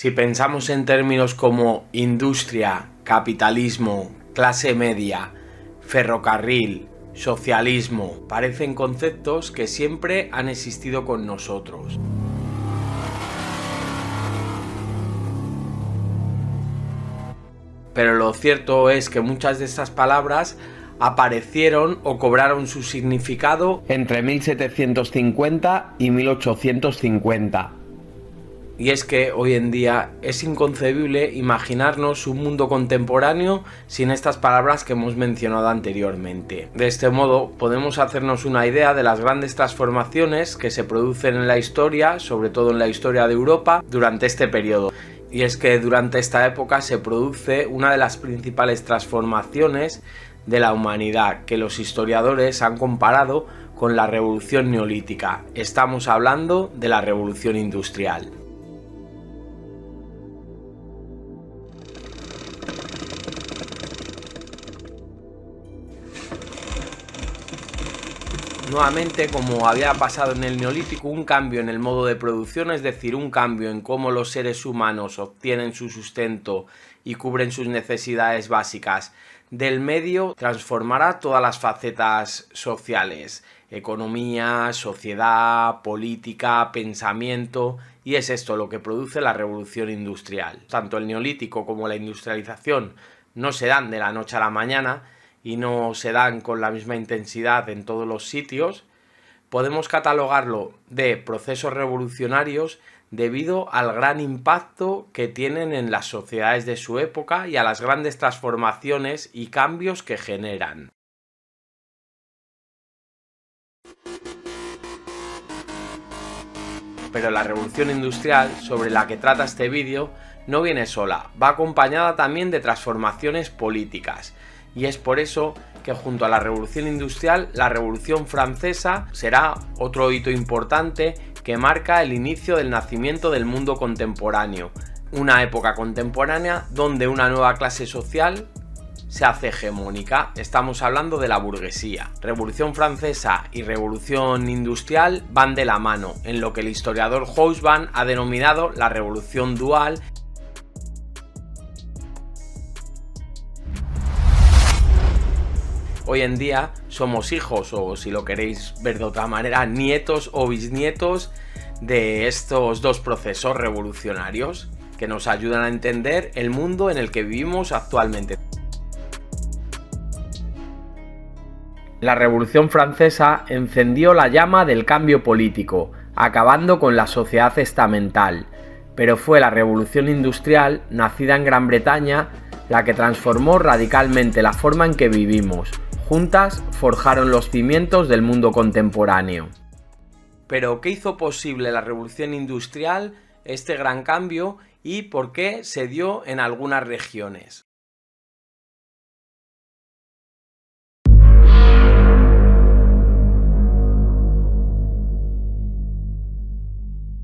Si pensamos en términos como industria, capitalismo, clase media, ferrocarril, socialismo, parecen conceptos que siempre han existido con nosotros. Pero lo cierto es que muchas de estas palabras aparecieron o cobraron su significado entre 1750 y 1850. Y es que hoy en día es inconcebible imaginarnos un mundo contemporáneo sin estas palabras que hemos mencionado anteriormente. De este modo podemos hacernos una idea de las grandes transformaciones que se producen en la historia, sobre todo en la historia de Europa, durante este periodo. Y es que durante esta época se produce una de las principales transformaciones de la humanidad, que los historiadores han comparado con la revolución neolítica. Estamos hablando de la revolución industrial. Nuevamente, como había pasado en el Neolítico, un cambio en el modo de producción, es decir, un cambio en cómo los seres humanos obtienen su sustento y cubren sus necesidades básicas del medio, transformará todas las facetas sociales: economía, sociedad, política, pensamiento, y es esto lo que produce la revolución industrial. Tanto el Neolítico como la industrialización no se dan de la noche a la mañana, y no se dan con la misma intensidad en todos los sitios. Podemos catalogarlo de procesos revolucionarios debido al gran impacto que tienen en las sociedades de su época y a las grandes transformaciones y cambios que generan. Pero la revolución industrial, sobre la que trata este vídeo, no viene sola, va acompañada también de transformaciones políticas. Y es por eso que junto a la revolución industrial, la revolución francesa será otro hito importante que marca el inicio del nacimiento del mundo contemporáneo. Una época contemporánea donde una nueva clase social se hace hegemónica. Estamos hablando de la burguesía. Revolución francesa y revolución industrial van de la mano, en lo que el historiador Hobsbawm ha denominado la revolución dual. Hoy en día somos hijos, o si lo queréis ver de otra manera, nietos o bisnietos de estos dos procesos revolucionarios que nos ayudan a entender el mundo en el que vivimos actualmente. La Revolución Francesa encendió la llama del cambio político, acabando con la sociedad estamental, pero fue la Revolución Industrial, nacida en Gran Bretaña, la que transformó radicalmente la forma en que vivimos. Juntas forjaron los cimientos del mundo contemporáneo. Pero, ¿qué hizo posible la revolución industrial, este gran cambio, y por qué se dio en algunas regiones?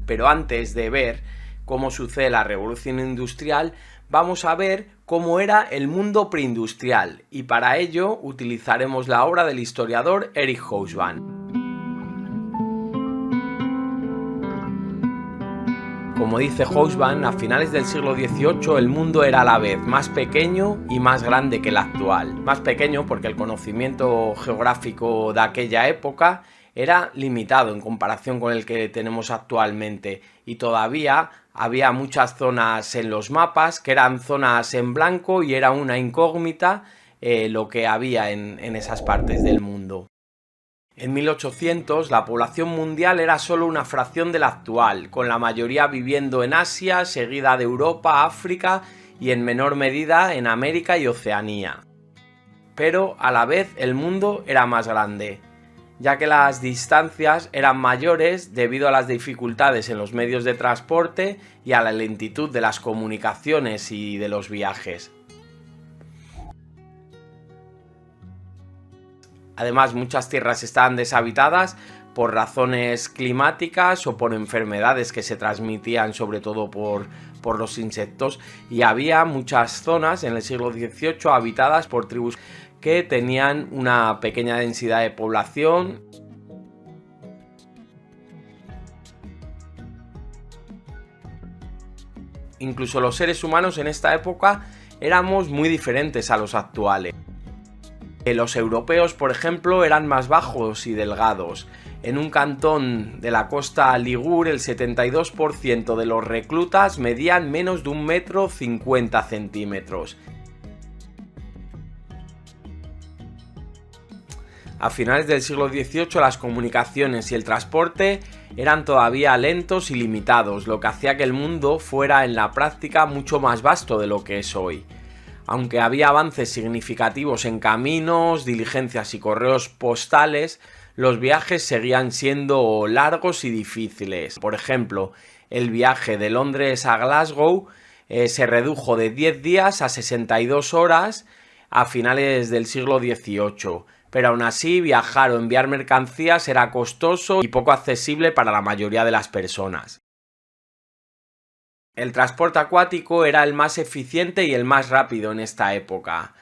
Pero antes de ver cómo sucede la revolución industrial, vamos a ver cómo era el mundo preindustrial, y para ello utilizaremos la obra del historiador Eric Hobsbawm. Como dice Hobsbawm, a finales del siglo XVIII el mundo era a la vez más pequeño y más grande que el actual. Más pequeño porque el conocimiento geográfico de aquella época era limitado en comparación con el que tenemos actualmente, y todavía había muchas zonas en los mapas que eran zonas en blanco y era una incógnita lo que había en esas partes del mundo. En 1800 la población mundial era solo una fracción de la actual, con la mayoría viviendo en Asia, seguida de Europa, África y en menor medida en América y Oceanía. Pero a la vez el mundo era más grande, ya que las distancias eran mayores debido a las dificultades en los medios de transporte y a la lentitud de las comunicaciones y de los viajes. Además, muchas tierras estaban deshabitadas por razones climáticas o por enfermedades que se transmitían sobre todo por los insectos, y había muchas zonas en el siglo XVIII habitadas por tribus que tenían una pequeña densidad de población. Incluso los seres humanos en esta época éramos muy diferentes a los actuales. Los europeos, por ejemplo, eran más bajos y delgados. En un cantón de la costa Ligur, el 72% de los reclutas medían menos de 1,50 m. A finales del siglo XVIII las comunicaciones y el transporte eran todavía lentos y limitados, lo que hacía que el mundo fuera en la práctica mucho más vasto de lo que es hoy. Aunque había avances significativos en caminos, diligencias y correos postales, los viajes seguían siendo largos y difíciles. Por ejemplo, el viaje de Londres a Glasgow se redujo de 10 días a 62 horas a finales del siglo XVIII. Pero aún así, viajar o enviar mercancías era costoso y poco accesible para la mayoría de las personas. El transporte acuático era el más eficiente y el más rápido en esta época,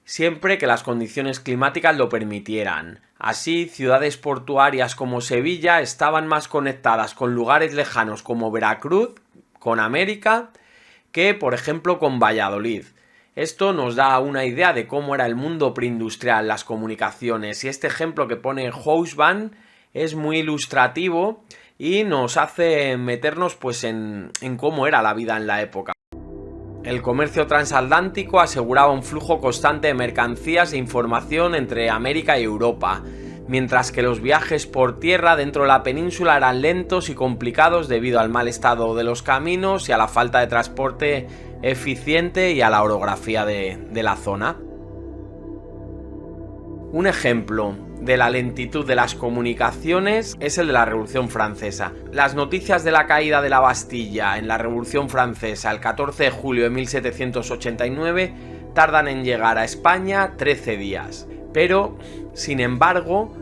siempre que las condiciones climáticas lo permitieran. Así, ciudades portuarias como Sevilla estaban más conectadas con lugares lejanos como Veracruz, con América, que por ejemplo con Valladolid. Esto nos da una idea de cómo era el mundo preindustrial, las comunicaciones, y este ejemplo que pone Hobsbawm es muy ilustrativo y nos hace meternos pues en cómo era la vida en la época. El comercio transatlántico aseguraba un flujo constante de mercancías e información entre América y Europa, mientras que los viajes por tierra dentro de la península eran lentos y complicados debido al mal estado de los caminos y a la falta de transporte eficiente y a la orografía de la zona. Un ejemplo de la lentitud de las comunicaciones es el de la Revolución Francesa. Las noticias de la caída de la Bastilla en la Revolución Francesa el 14 de julio de 1789 tardan en llegar a España 13 días. Pero, sin embargo,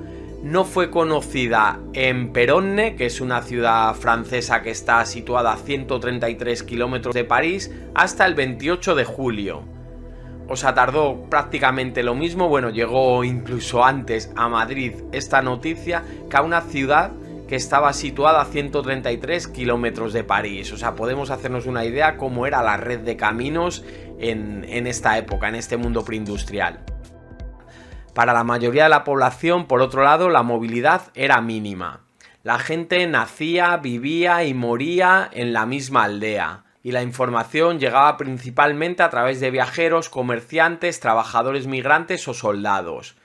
no fue conocida en Péronne, que es una ciudad francesa que está situada a 133 kilómetros de París, hasta el 28 de julio. O sea, tardó prácticamente lo mismo, bueno, llegó incluso antes a Madrid esta noticia que a una ciudad que estaba situada a 133 kilómetros de París. O sea, podemos hacernos una idea cómo era la red de caminos en esta época, en este mundo preindustrial. Para la mayoría de la población, por otro lado, la movilidad era mínima. La gente nacía, vivía y moría en la misma aldea. Y la información llegaba principalmente a través de viajeros, comerciantes, trabajadores migrantes o soldados.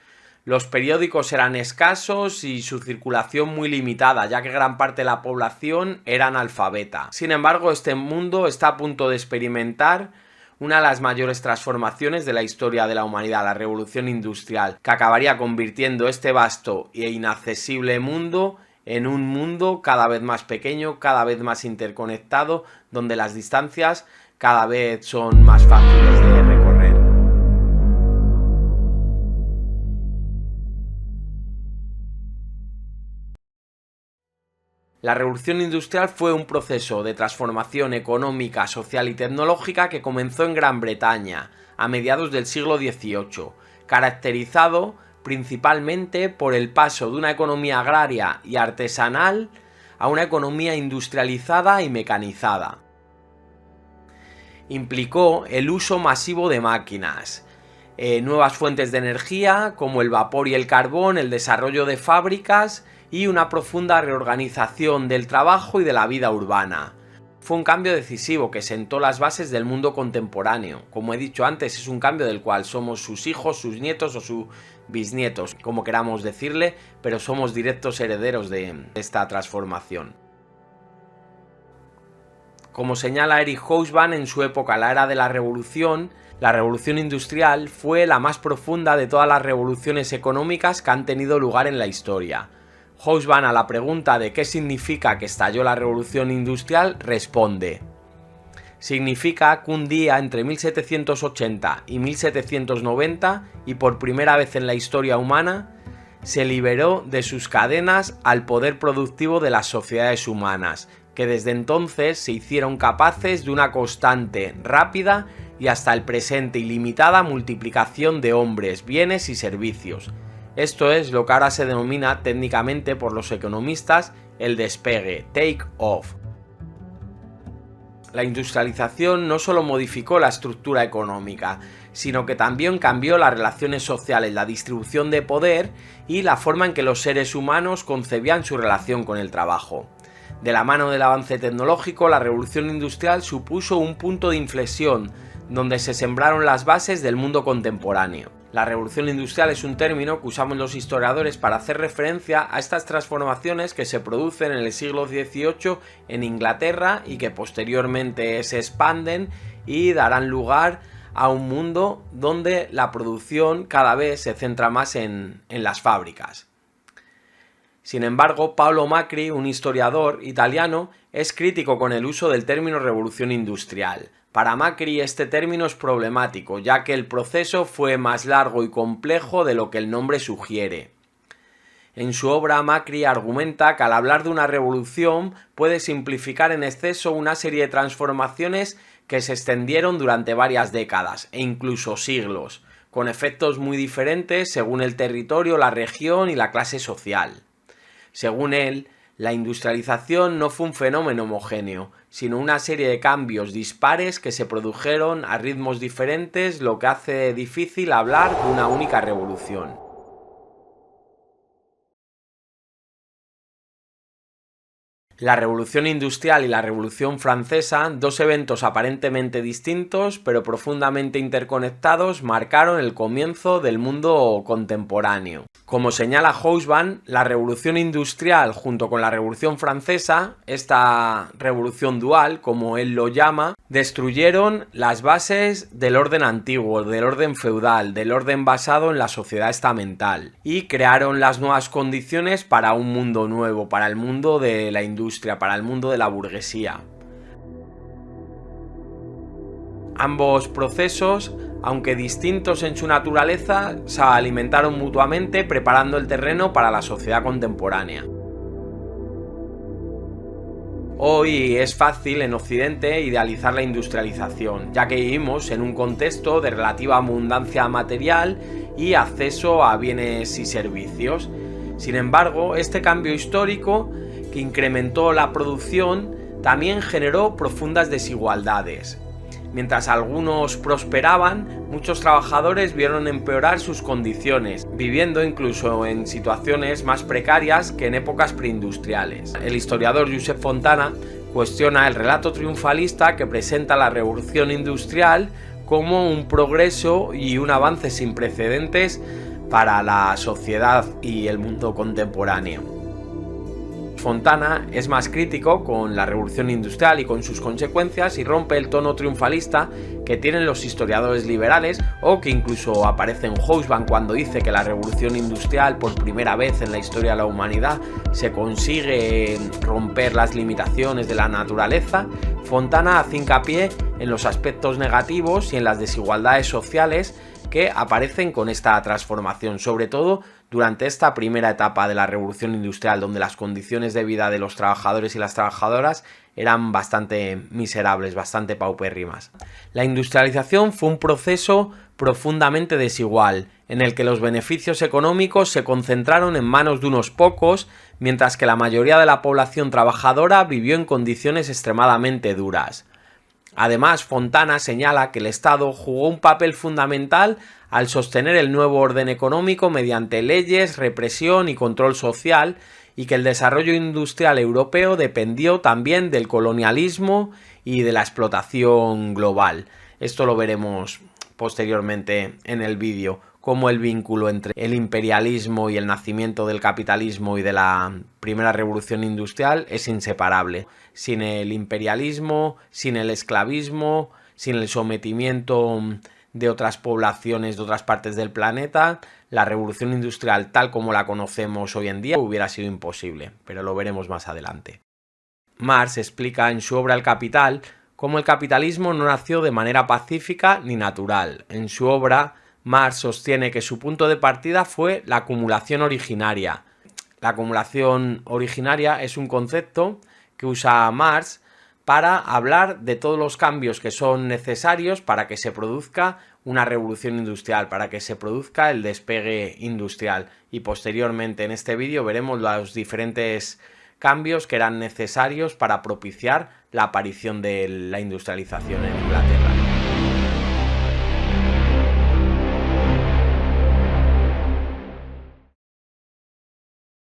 Los periódicos eran escasos y su circulación muy limitada, ya que gran parte de la población era analfabeta. Sin embargo, este mundo está a punto de experimentar una de las mayores transformaciones de la historia de la humanidad, la revolución industrial, que acabaría convirtiendo este vasto e inaccesible mundo en un mundo cada vez más pequeño, cada vez más interconectado, donde las distancias cada vez son más fáciles de recorrer. La revolución industrial fue un proceso de transformación económica, social y tecnológica que comenzó en Gran Bretaña a mediados del siglo XVIII, caracterizado principalmente por el paso de una economía agraria y artesanal a una economía industrializada y mecanizada. Implicó el uso masivo de máquinas, nuevas fuentes de energía como el vapor y el carbón, el desarrollo de fábricas y una profunda reorganización del trabajo y de la vida urbana. Fue un cambio decisivo que sentó las bases del mundo contemporáneo. Como he dicho antes, es un cambio del cual somos sus hijos, sus nietos o sus bisnietos, como queramos decirle, pero somos directos herederos de esta transformación. Como señala Eric Hobsbawm en su época, la era de la revolución industrial fue la más profunda de todas las revoluciones económicas que han tenido lugar en la historia. Hobsbawm, a la pregunta de qué significa que estalló la revolución industrial, responde: significa que un día entre 1780 y 1790, y por primera vez en la historia humana, se liberó de sus cadenas al poder productivo de las sociedades humanas, que desde entonces se hicieron capaces de una constante, rápida y hasta el presente ilimitada multiplicación de hombres, bienes y servicios. Esto es lo que ahora se denomina técnicamente por los economistas el despegue, take off. La industrialización no solo modificó la estructura económica, sino que también cambió las relaciones sociales, la distribución de poder y la forma en que los seres humanos concebían su relación con el trabajo. De la mano del avance tecnológico, la revolución industrial supuso un punto de inflexión donde se sembraron las bases del mundo contemporáneo. La revolución industrial es un término que usamos los historiadores para hacer referencia a estas transformaciones que se producen en el siglo XVIII en Inglaterra y que posteriormente se expanden y darán lugar a un mundo donde la producción cada vez se centra más en las fábricas. Sin embargo, Paolo Macri, un historiador italiano, es crítico con el uso del término revolución industrial. Para Macri este término es problemático, ya que el proceso fue más largo y complejo de lo que el nombre sugiere. En su obra, Macri argumenta que al hablar de una revolución puede simplificar en exceso una serie de transformaciones que se extendieron durante varias décadas e incluso siglos, con efectos muy diferentes según el territorio, la región y la clase social. Según él, la industrialización no fue un fenómeno homogéneo, sino una serie de cambios dispares que se produjeron a ritmos diferentes, lo que hace difícil hablar de una única revolución. La Revolución Industrial y la Revolución Francesa, dos eventos aparentemente distintos pero profundamente interconectados, marcaron el comienzo del mundo contemporáneo. Como señala Hobsbawm, la Revolución Industrial junto con la Revolución Francesa, esta revolución dual, como él lo llama, destruyeron las bases del orden antiguo, del orden feudal, del orden basado en la sociedad estamental y crearon las nuevas condiciones para un mundo nuevo, para el mundo de la industria, para el mundo de la burguesía. Ambos procesos, aunque distintos en su naturaleza, se alimentaron mutuamente preparando el terreno para la sociedad contemporánea. Hoy es fácil en Occidente idealizar la industrialización, ya que vivimos en un contexto de relativa abundancia material y acceso a bienes y servicios. Sin embargo, este cambio histórico, que incrementó la producción, también generó profundas desigualdades. Mientras algunos prosperaban, muchos trabajadores vieron empeorar sus condiciones, viviendo incluso en situaciones más precarias que en épocas preindustriales. El historiador Josep Fontana cuestiona el relato triunfalista que presenta la revolución industrial como un progreso y un avance sin precedentes para la sociedad y el mundo contemporáneo. Fontana es más crítico con la revolución industrial y con sus consecuencias y rompe el tono triunfalista que tienen los historiadores liberales o que incluso aparece en Hobsbawm cuando dice que la revolución industrial por primera vez en la historia de la humanidad se consigue romper las limitaciones de la naturaleza. Fontana hace hincapié en los aspectos negativos y en las desigualdades sociales que aparecen con esta transformación, sobre todo durante esta primera etapa de la revolución industrial, donde las condiciones de vida de los trabajadores y las trabajadoras eran bastante miserables, bastante paupérrimas. La industrialización fue un proceso profundamente desigual, en el que los beneficios económicos se concentraron en manos de unos pocos, mientras que la mayoría de la población trabajadora vivió en condiciones extremadamente duras. Además, Fontana señala que el Estado jugó un papel fundamental al sostener el nuevo orden económico mediante leyes, represión y control social, y que el desarrollo industrial europeo dependió también del colonialismo y de la explotación global. Esto lo veremos posteriormente en el vídeo, cómo el vínculo entre el imperialismo y el nacimiento del capitalismo y de la primera revolución industrial es inseparable. Sin el imperialismo, sin el esclavismo, sin el sometimiento de otras poblaciones de otras partes del planeta, la revolución industrial tal como la conocemos hoy en día hubiera sido imposible, pero lo veremos más adelante. Marx explica en su obra El Capital cómo el capitalismo no nació de manera pacífica ni natural. En su obra, Marx sostiene que su punto de partida fue la acumulación originaria. La acumulación originaria es un concepto que usa Marx para hablar de todos los cambios que son necesarios para que se produzca una revolución industrial, para que se produzca el despegue industrial. Y posteriormente en este vídeo veremos los diferentes cambios que eran necesarios para propiciar la aparición de la industrialización en Inglaterra.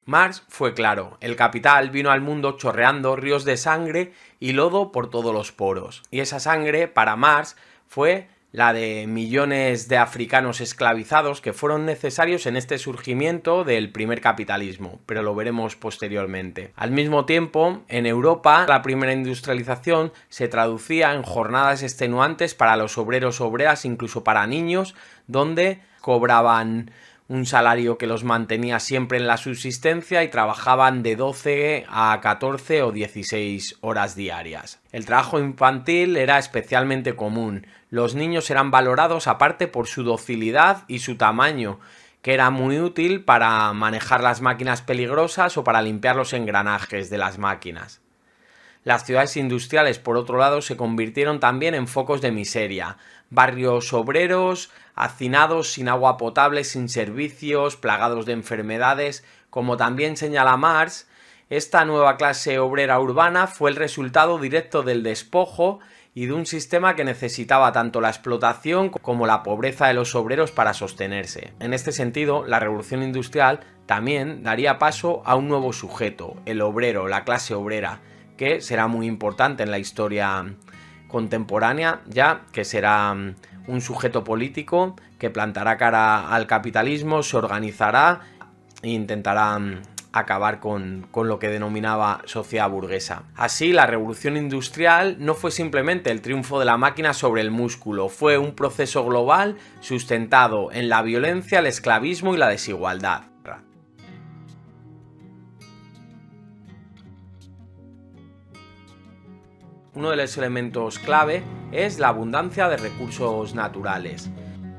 Marx fue claro, el capital vino al mundo chorreando ríos de sangre y lodo por todos los poros. Y esa sangre, para Marx, fue la de millones de africanos esclavizados que fueron necesarios en este surgimiento del primer capitalismo, pero lo veremos posteriormente. Al mismo tiempo, en Europa, la primera industrialización se traducía en jornadas extenuantes para los obreros, obreras, incluso para niños, donde cobraban un salario que los mantenía siempre en la subsistencia y trabajaban de 12 a 14 o 16 horas diarias. El trabajo infantil era especialmente común. Los niños eran valorados aparte por su docilidad y su tamaño, que era muy útil para manejar las máquinas peligrosas o para limpiar los engranajes de las máquinas. Las ciudades industriales, por otro lado, se convirtieron también en focos de miseria. Barrios obreros, hacinados, sin agua potable, sin servicios, plagados de enfermedades. Como también señala Marx, esta nueva clase obrera urbana fue el resultado directo del despojo y de un sistema que necesitaba tanto la explotación como la pobreza de los obreros para sostenerse. En este sentido, la revolución industrial también daría paso a un nuevo sujeto, el obrero, la clase obrera, que será muy importante en la historia contemporánea, ya que será un sujeto político que plantará cara al capitalismo, se organizará e intentará acabar con lo que denominaba sociedad burguesa. Así, la revolución industrial no fue simplemente el triunfo de la máquina sobre el músculo, fue un proceso global sustentado en la violencia, el esclavismo y la desigualdad. Uno de los elementos clave es la abundancia de recursos naturales.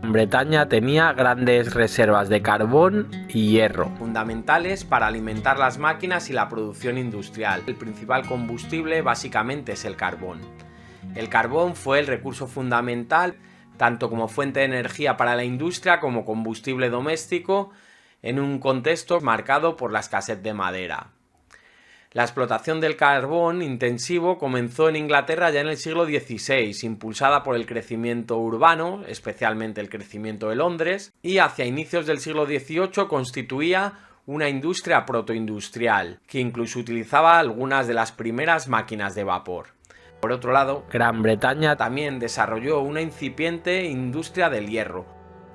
Bretaña tenía grandes reservas de carbón y hierro, fundamentales para alimentar las máquinas y la producción industrial. El principal combustible básicamente es el carbón. El carbón fue el recurso fundamental, tanto como fuente de energía para la industria como combustible doméstico, en un contexto marcado por la escasez de madera. La explotación del carbón intensivo comenzó en Inglaterra ya en el siglo XVI, impulsada por el crecimiento urbano, especialmente el crecimiento de Londres, y hacia inicios del siglo XVIII constituía una industria protoindustrial, que incluso utilizaba algunas de las primeras máquinas de vapor. Por otro lado, Gran Bretaña también desarrolló una incipiente industria del hierro.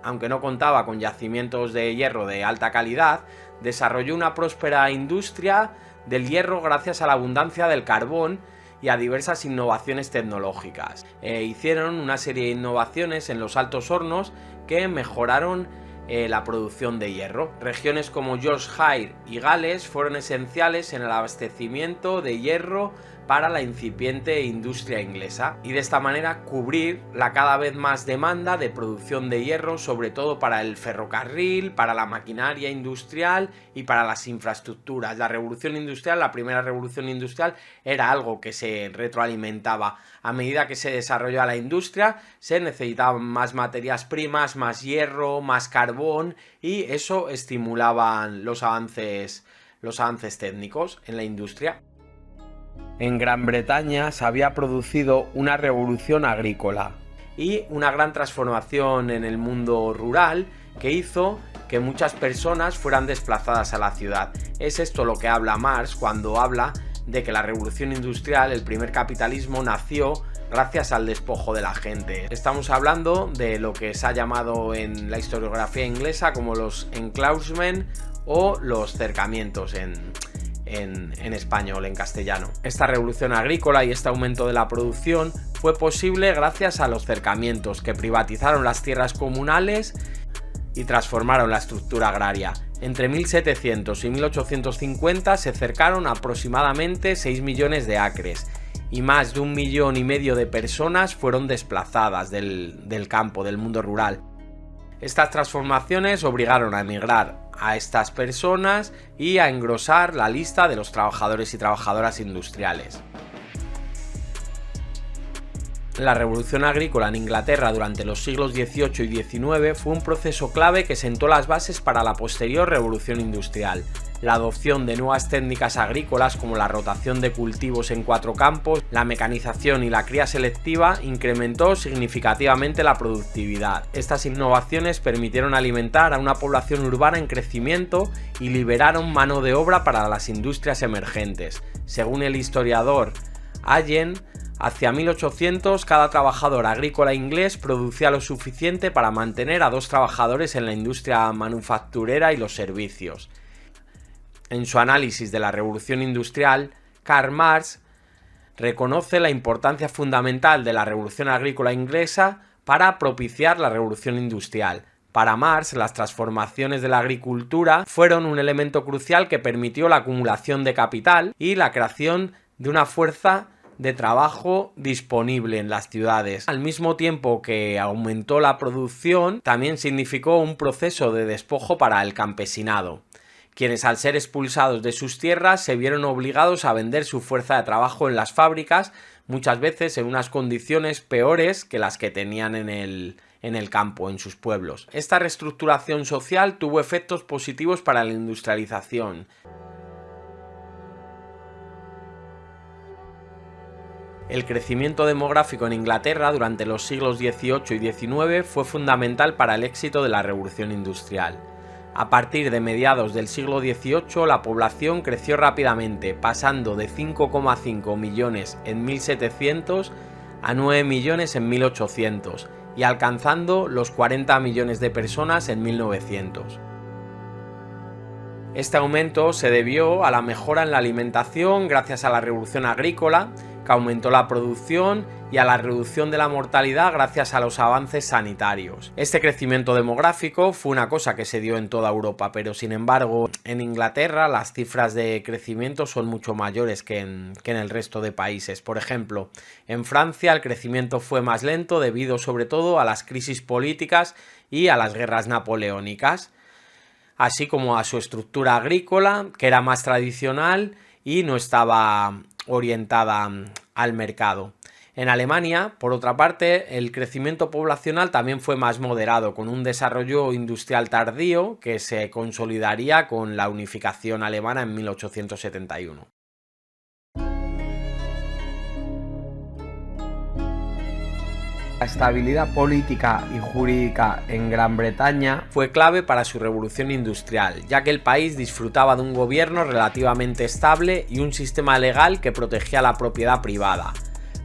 Aunque no contaba con yacimientos de hierro de alta calidad, desarrolló una próspera industria del hierro gracias a la abundancia del carbón y a diversas innovaciones tecnológicas. Hicieron una serie de innovaciones en los altos hornos que mejoraron la producción de hierro. Regiones como Yorkshire y Gales fueron esenciales en el abastecimiento de hierro para la incipiente industria inglesa y de esta manera cubrir la cada vez más demanda de producción de hierro, sobre todo para el ferrocarril, para la maquinaria industrial y para las infraestructuras. La revolución industrial, la primera revolución industrial, era algo que se retroalimentaba. A medida que se desarrollaba la industria, se necesitaban más materias primas, más hierro, más carbón, y eso estimulaba los avances técnicos en la industria. En Gran Bretaña se había producido una revolución agrícola y una gran transformación en el mundo rural que hizo que muchas personas fueran desplazadas a la ciudad. Es esto lo que habla Marx cuando habla de que la revolución industrial, el primer capitalismo, nació gracias al despojo de la gente. Estamos hablando de lo que se ha llamado en la historiografía inglesa como los enclosement o los cercamientos en español, en castellano. Esta revolución agrícola y este aumento de la producción fue posible gracias a los cercamientos, que privatizaron las tierras comunales y transformaron la estructura agraria. Entre 1700 y 1850 se cercaron aproximadamente 6 millones de acres y más de 1,5 millones de personas fueron desplazadas del campo, del mundo rural. Estas transformaciones obligaron a emigrar a estas personas y a engrosar la lista de los trabajadores y trabajadoras industriales. La revolución agrícola en Inglaterra durante los siglos XVIII y XIX fue un proceso clave que sentó las bases para la posterior revolución industrial. la adopción de nuevas técnicas agrícolas como la rotación de cultivos en 4 campos, la mecanización y la cría selectiva incrementó significativamente la productividad. Estas innovaciones permitieron alimentar a una población urbana en crecimiento y liberaron mano de obra para las industrias emergentes. Según el historiador Allen, hacia 1800 cada trabajador agrícola inglés producía lo suficiente para mantener a 2 trabajadores en la industria manufacturera y los servicios. En su análisis de la revolución industrial, Karl Marx reconoce la importancia fundamental de la revolución agrícola inglesa para propiciar la revolución industrial. Para Marx, las transformaciones de la agricultura fueron un elemento crucial que permitió la acumulación de capital y la creación de una fuerza de trabajo disponible en las ciudades. Al mismo tiempo que aumentó la producción, también significó un proceso de despojo para el campesinado, quienes al ser expulsados de sus tierras se vieron obligados a vender su fuerza de trabajo en las fábricas, muchas veces en unas condiciones peores que las que tenían en el campo, en sus pueblos. Esta reestructuración social tuvo efectos positivos para la industrialización. El crecimiento demográfico en Inglaterra durante los siglos XVIII y XIX fue fundamental para el éxito de la revolución industrial. A partir de mediados del siglo XVIII, la población creció rápidamente, pasando de 5,5 millones en 1700 a 9 millones en 1800 y alcanzando los 40 millones de personas en 1900. Este aumento se debió a la mejora en la alimentación gracias a la revolución agrícola, que aumentó la producción, y a la reducción de la mortalidad gracias a los avances sanitarios. Este crecimiento demográfico fue una cosa que se dio en toda Europa, pero sin embargo en Inglaterra las cifras de crecimiento son mucho mayores que en el resto de países. Por ejemplo, en Francia el crecimiento fue más lento debido sobre todo a las crisis políticas y a las guerras napoleónicas, así como a su estructura agrícola, que era más tradicional y no estaba orientada al mercado. En Alemania, por otra parte, el crecimiento poblacional también fue más moderado, con un desarrollo industrial tardío que se consolidaría con la unificación alemana en 1871. La estabilidad política y jurídica en Gran Bretaña fue clave para su revolución industrial, ya que el país disfrutaba de un gobierno relativamente estable y un sistema legal que protegía la propiedad privada,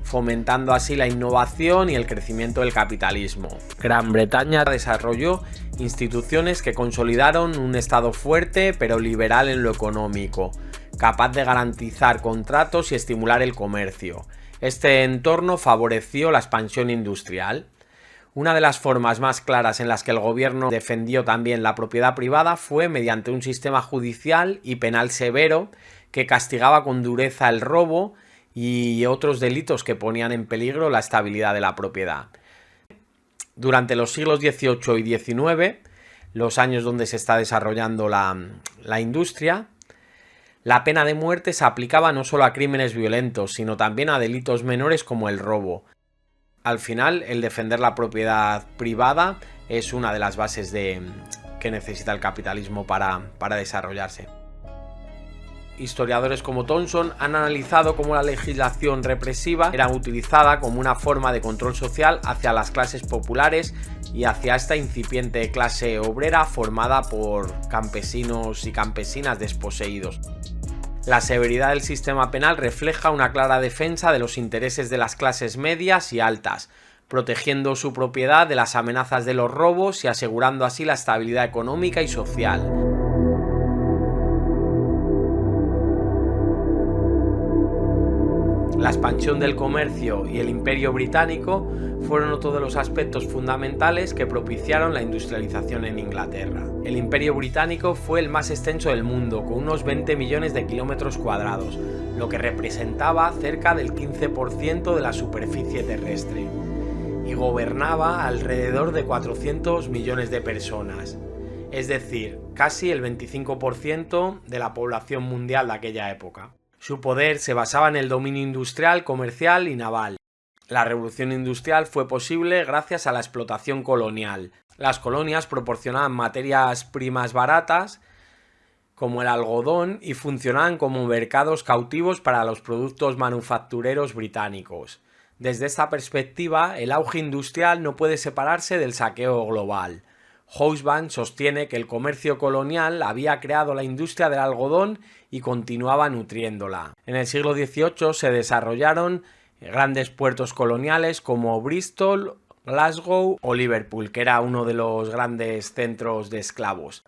fomentando así la innovación y el crecimiento del capitalismo. Gran Bretaña desarrolló instituciones que consolidaron un Estado fuerte pero liberal en lo económico, capaz de garantizar contratos y estimular el comercio. Este entorno favoreció la expansión industrial. Una de las formas más claras en las que el gobierno defendió también la propiedad privada fue mediante un sistema judicial y penal severo que castigaba con dureza el robo y otros delitos que ponían en peligro la estabilidad de la propiedad. Durante los siglos XVIII y XIX, los años donde se está desarrollando la industria, la pena de muerte se aplicaba no solo a crímenes violentos, sino también a delitos menores como el robo. Al final, el defender la propiedad privada es una de las bases que necesita el capitalismo para desarrollarse. Historiadores como Thomson han analizado cómo la legislación represiva era utilizada como una forma de control social hacia las clases populares y hacia esta incipiente clase obrera formada por campesinos y campesinas desposeídos. La severidad del sistema penal refleja una clara defensa de los intereses de las clases medias y altas, protegiendo su propiedad de las amenazas de los robos y asegurando así la estabilidad económica y social. La expansión del comercio y el Imperio Británico fueron otro de los aspectos fundamentales que propiciaron la industrialización en Inglaterra. El Imperio Británico fue el más extenso del mundo, con unos 20 millones de kilómetros cuadrados, lo que representaba cerca del 15% de la superficie terrestre, y gobernaba alrededor de 400 millones de personas, es decir, casi el 25% de la población mundial de aquella época. Su poder se basaba en el dominio industrial, comercial y naval. La revolución industrial fue posible gracias a la explotación colonial. Las colonias proporcionaban materias primas baratas, como el algodón y funcionaban como mercados cautivos para los productos manufactureros británicos. Desde esta perspectiva, el auge industrial no puede separarse del saqueo global. Hobsbawm sostiene que el comercio colonial había creado la industria del algodón y continuaba nutriéndola. En el siglo XVIII se desarrollaron grandes puertos coloniales como Bristol, Glasgow o Liverpool, que era uno de los grandes centros de esclavos.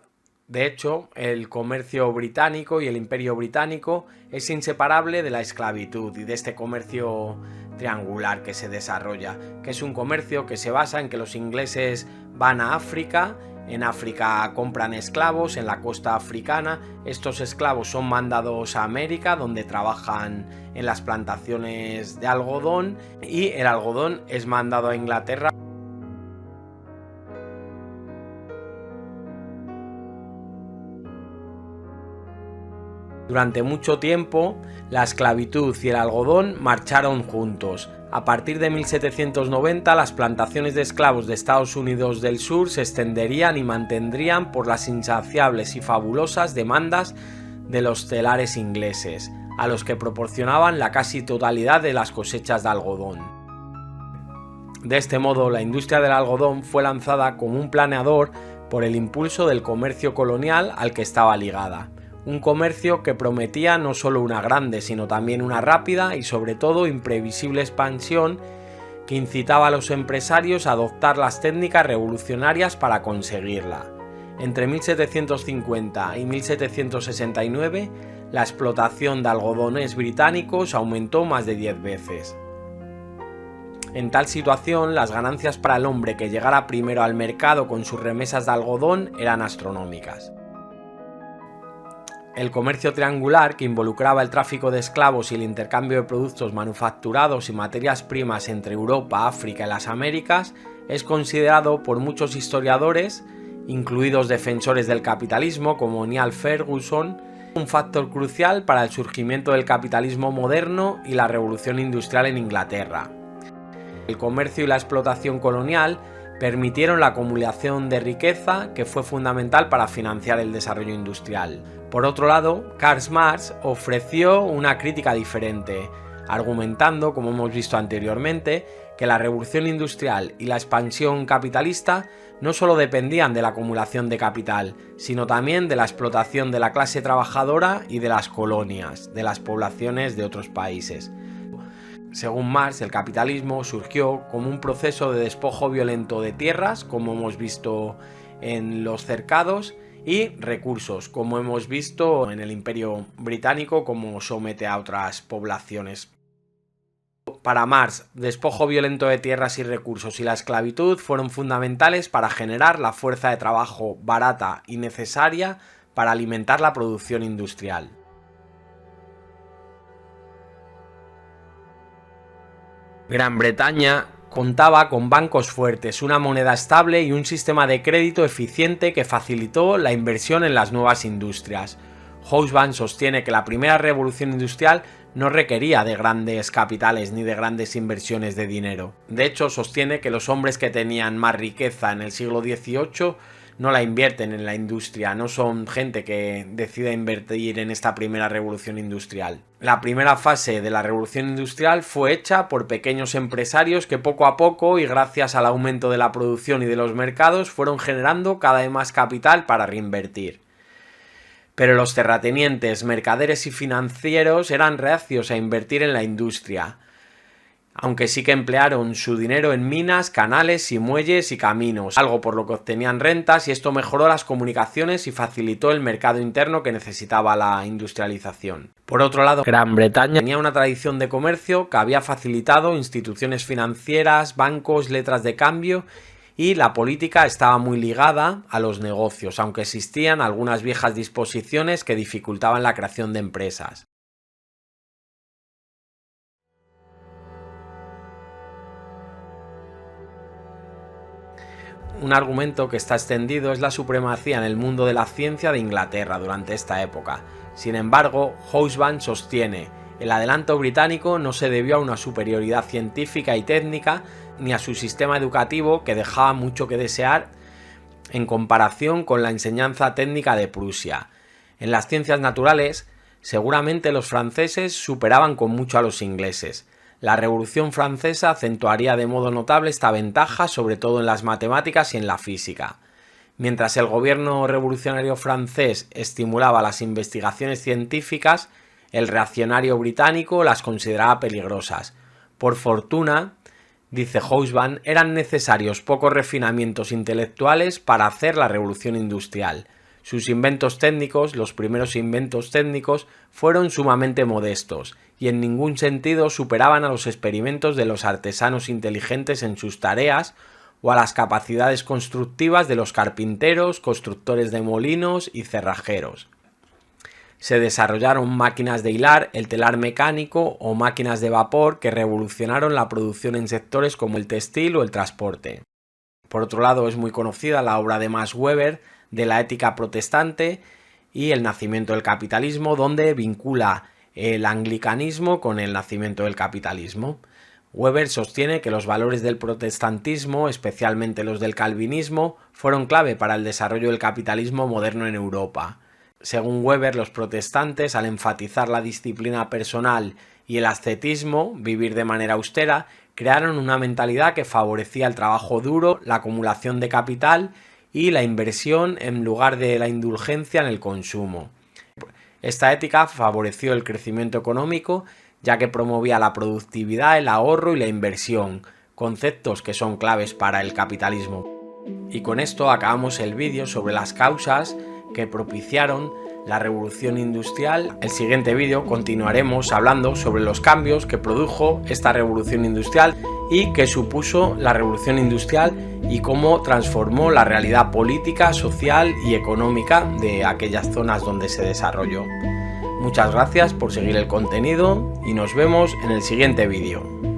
De hecho, el comercio británico y el imperio británico es inseparable de la esclavitud y de este comercio triangular que se desarrolla, que es un comercio que se basa en que los ingleses van a África, en África compran esclavos, en la costa africana, estos esclavos son mandados a América, donde trabajan en las plantaciones de algodón, y el algodón es mandado a Inglaterra. Durante mucho tiempo, la esclavitud y el algodón marcharon juntos. A partir de 1790, las plantaciones de esclavos de Estados Unidos del Sur se extenderían y mantendrían por las insaciables y fabulosas demandas de los telares ingleses, a los que proporcionaban la casi totalidad de las cosechas de algodón. De este modo, la industria del algodón fue lanzada como un planeador por el impulso del comercio colonial al que estaba ligada. Un comercio que prometía no solo una grande, sino también una rápida y sobre todo imprevisible expansión que incitaba a los empresarios a adoptar las técnicas revolucionarias para conseguirla. Entre 1750 y 1769, la explotación de algodones británicos aumentó más de 10 veces. En tal situación, las ganancias para el hombre que llegara primero al mercado con sus remesas de algodón eran astronómicas. El comercio triangular, que involucraba el tráfico de esclavos y el intercambio de productos manufacturados y materias primas entre Europa, África y las Américas, es considerado por muchos historiadores, incluidos defensores del capitalismo como Niall Ferguson, un factor crucial para el surgimiento del capitalismo moderno y la revolución industrial en Inglaterra. El comercio y la explotación colonial permitieron la acumulación de riqueza que fue fundamental para financiar el desarrollo industrial. Por otro lado, Karl Marx ofreció una crítica diferente, argumentando, como hemos visto anteriormente, que la revolución industrial y la expansión capitalista no solo dependían de la acumulación de capital, sino también de la explotación de la clase trabajadora y de las colonias, de las poblaciones de otros países. Según Marx, el capitalismo surgió como un proceso de despojo violento de tierras, como hemos visto en los cercados, y recursos, como hemos visto en el Imperio Británico, como somete a otras poblaciones. Para Marx, despojo violento de tierras y recursos y la esclavitud fueron fundamentales para generar la fuerza de trabajo barata y necesaria para alimentar la producción industrial. Gran Bretaña contaba con bancos fuertes, una moneda estable y un sistema de crédito eficiente que facilitó la inversión en las nuevas industrias. Hobsbawm sostiene que la primera revolución industrial no requería de grandes capitales ni de grandes inversiones de dinero. De hecho, sostiene que los hombres que tenían más riqueza en el siglo XVIII no la invierten en la industria, no son gente que decida invertir en esta primera revolución industrial. La primera fase de la revolución industrial fue hecha por pequeños empresarios que poco a poco y gracias al aumento de la producción y de los mercados fueron generando cada vez más capital para reinvertir. Pero los terratenientes, mercaderes y financieros eran reacios a invertir en la industria, aunque sí que emplearon su dinero en minas, canales y muelles y caminos, algo por lo que obtenían rentas, y esto mejoró las comunicaciones y facilitó el mercado interno que necesitaba la industrialización. Por otro lado, Gran Bretaña tenía una tradición de comercio que había facilitado instituciones financieras, bancos, letras de cambio, y la política estaba muy ligada a los negocios, aunque existían algunas viejas disposiciones que dificultaban la creación de empresas. Un argumento que está extendido es la supremacía en el mundo de la ciencia de Inglaterra durante esta época. Sin embargo, Hobsbawm sostiene que el adelanto británico no se debió a una superioridad científica y técnica ni a su sistema educativo, que dejaba mucho que desear en comparación con la enseñanza técnica de Prusia. En las ciencias naturales, seguramente los franceses superaban con mucho a los ingleses. La Revolución Francesa acentuaría de modo notable esta ventaja, sobre todo en las matemáticas y en la física. Mientras el gobierno revolucionario francés estimulaba las investigaciones científicas, el reaccionario británico las consideraba peligrosas. Por fortuna, dice Hobsbawm, eran necesarios pocos refinamientos intelectuales para hacer la revolución industrial. Sus inventos técnicos, los primeros inventos técnicos, fueron sumamente modestos y en ningún sentido superaban a los experimentos de los artesanos inteligentes en sus tareas o a las capacidades constructivas de los carpinteros, constructores de molinos y cerrajeros. Se desarrollaron máquinas de hilar, el telar mecánico o máquinas de vapor que revolucionaron la producción en sectores como el textil o el transporte. Por otro lado, es muy conocida la obra de Max Weber de la ética protestante y el nacimiento del capitalismo, donde vincula el anglicanismo con el nacimiento del capitalismo. Weber sostiene que los valores del protestantismo, especialmente los del calvinismo, fueron clave para el desarrollo del capitalismo moderno en Europa. Según Weber, los protestantes, al enfatizar la disciplina personal y el ascetismo, vivir de manera austera, crearon una mentalidad que favorecía el trabajo duro, la acumulación de capital y la inversión en lugar de la indulgencia en el consumo. Esta ética favoreció el crecimiento económico, ya que promovía la productividad, el ahorro y la inversión, conceptos que son claves para el capitalismo. Y con esto acabamos el vídeo sobre las causas que propiciaron la revolución industrial. El siguiente vídeo continuaremos hablando sobre los cambios que produjo esta revolución industrial y que supuso la revolución industrial y cómo transformó la realidad política, social y económica de aquellas zonas donde se desarrolló. Muchas gracias por seguir el contenido y nos vemos en el siguiente vídeo.